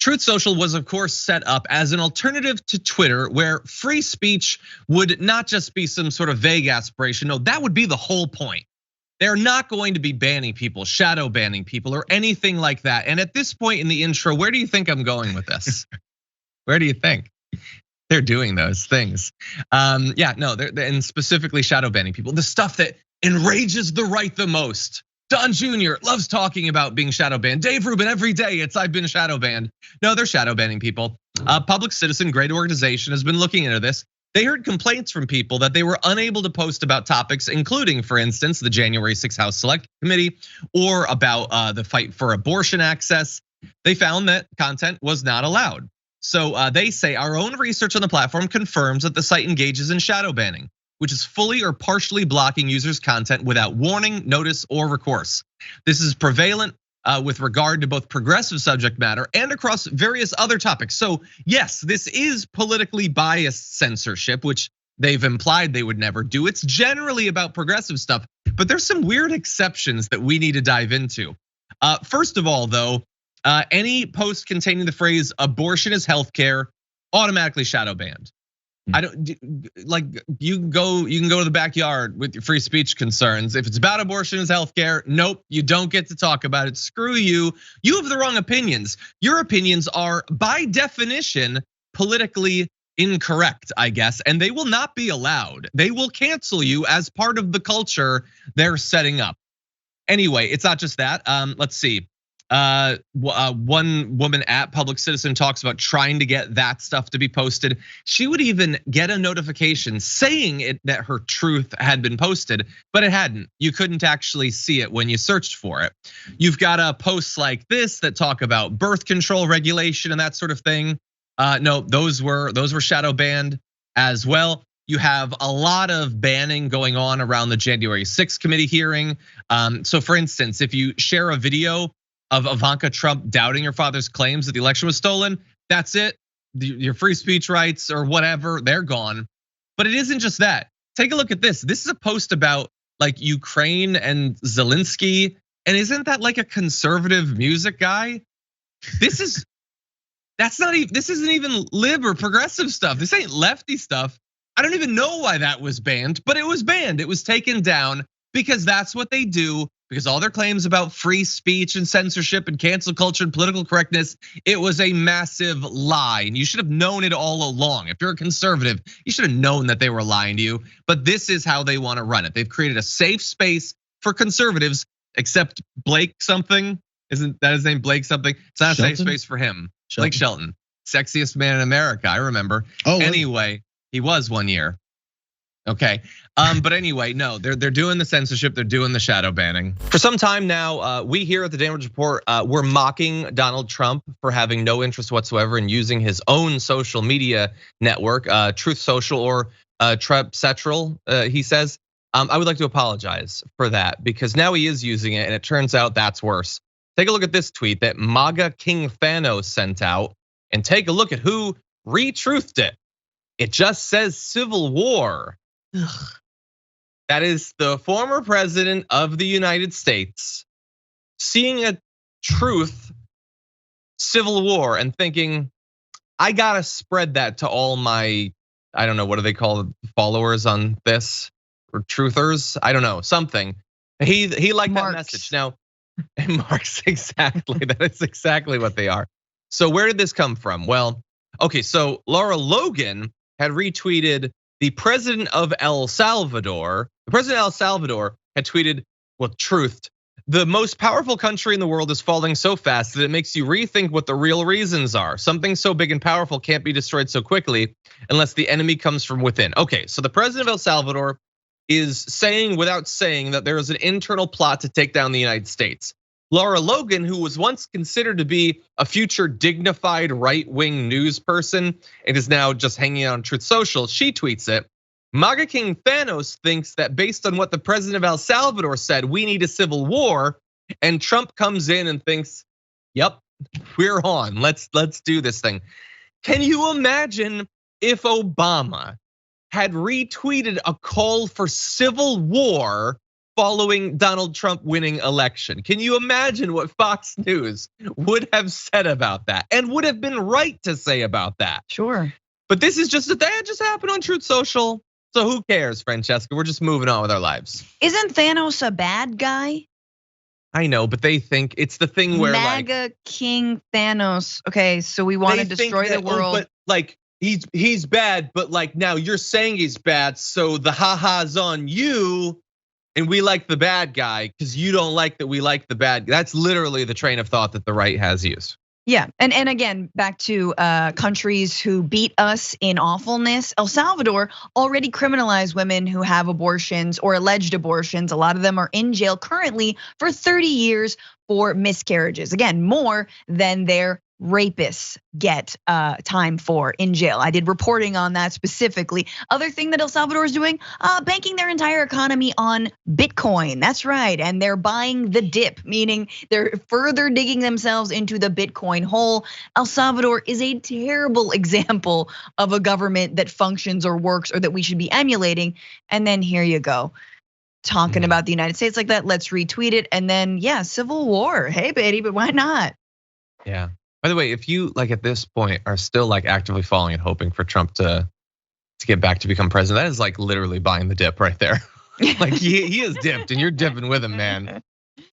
Truth Social was, of course, set up as an alternative to Twitter, where free speech would not just be some sort of vague aspiration. No, that would be the whole point. They're not going to be banning people, shadow banning people, or anything like that. And at this point in the intro, where do you think I'm going with this? Where do you think? They're doing those things. Yeah, no, and specifically shadow banning people. The stuff that enrages the right the most. Don Jr. loves talking about being shadow banned. Dave Rubin, every day I've been shadow banned. No, they're shadow banning people. Public Citizen, great organization, has been looking into this. They heard complaints from people that they were unable to post about topics, including, for instance, the January 6th House Select Committee or about the fight for abortion access. They found that content was not allowed. So they say our own research on the platform confirms that the site engages in shadow banning, which is fully or partially blocking users' content without warning, notice, or recourse. This is prevalent with regard to both progressive subject matter and across various other topics. So yes, this is politically biased censorship, which they've implied they would never do. It's generally about progressive stuff, but there's some weird exceptions that we need to dive into. First of all, though, any post containing the phrase "abortion is healthcare" automatically shadow banned. I don't like you can go to the backyard with your free speech concerns. If it's about abortion as healthcare, nope, you don't get to talk about it. Screw you. You have the wrong opinions. Your opinions are by definition politically incorrect, I guess, and they will not be allowed. They will cancel you as part of the culture they're setting up. Anyway, it's not just that. Let's see. One woman at Public Citizen talks about trying to get that stuff to be posted. She would even get a notification saying that her truth had been posted, but it hadn't. You couldn't actually see it when you searched for it. You've got posts like this that talk about birth control regulation and that sort of thing. No, those were shadow banned as well. You have a lot of banning going on around the January 6th committee hearing. So for instance, if you share a video of Ivanka Trump doubting her father's claims that the election was stolen, that's it. Your free speech rights or whatever, they're gone. But it isn't just that. Take a look at this. This is a post about like Ukraine and Zelensky. And isn't that like a conservative music guy? This isn't even lib or progressive stuff. This ain't lefty stuff. I don't even know why that was banned, but it was banned. It was taken down because that's what they do. Because all their claims about free speech and censorship and cancel culture and political correctness, it was a massive lie. And you should have known it all along. If you're a conservative, you should have known that they were lying to you. But this is how they want to run it. They've created a safe space for conservatives, except Blake something. Isn't that his name, Blake something? It's not Shelton? A safe space for him. Shelton. Blake Shelton, sexiest man in America, I remember. Anyway, he was one year. Okay, but anyway, no, they're doing the censorship, they're doing the shadow banning. For some time now, we here at the Dan Rich Report, we're mocking Donald Trump for having no interest whatsoever in using his own social media network, Truth Social or Trump Central, he says. I would like to apologize for that because now he is using it and it turns out that's worse. Take a look at this tweet that MAGA King Thanos sent out and take a look at who retruthed it. It just says civil war. Ugh. That is the former president of the United States seeing a truth civil war and thinking, I gotta spread that to all my, I don't know, what do they call it, followers on this or truthers? I don't know, something. He liked that message. Now, Marks, exactly, that is exactly what they are. So where did this come from? Well, okay, so Lara Logan had retweeted the president of El Salvador. The president of El Salvador had tweeted, well, truthed, the most powerful country in the world is falling so fast that it makes you rethink what the real reasons are. Something so big and powerful can't be destroyed so quickly unless the enemy comes from within. Okay, so the president of El Salvador is saying without saying that there is an internal plot to take down the United States. Lara Logan, who was once considered to be a future dignified right-wing news person and is now just hanging out on Truth Social, she tweets it. MAGA King Thanos thinks that based on what the president of El Salvador said, we need a civil war. And Trump comes in and thinks, yep, we're on, let's do this thing. Can you imagine if Obama had retweeted a call for civil war following Donald Trump winning election. Can you imagine what Fox News would have said about that and would have been right to say about that? Sure. But this is just a thing that just happened on Truth Social. So who cares, Francesca? We're just moving on with our lives. Isn't Thanos a bad guy? I know, but they think it's the thing where MAGA King Thanos. Okay, so we want to destroy the world. But like he's bad, but like now you're saying he's bad, so the ha-ha's on you, and we like the bad guy because you don't like that we like the bad guy. That's literally the train of thought that the right has used. Yeah, and again, back to countries who beat us in awfulness. El Salvador already criminalized women who have abortions or alleged abortions. A lot of them are in jail currently for 30 years for miscarriages. Again, more than their rapists get time for in jail. I did reporting on that specifically. Other thing that El Salvador is doing, banking their entire economy on Bitcoin. That's right, and they're buying the dip, meaning they're further digging themselves into the Bitcoin hole. El Salvador is a terrible example of a government that functions or works or that we should be emulating. And then here you go, talking about the United States like that. Let's retweet it, and then yeah, civil war. Hey, baby, but why not? Yeah. By the way, if you like at this point are still like actively following and hoping for Trump to get back to become president, that is like literally buying the dip right there. Like he is dipped and you're dipping with him, man.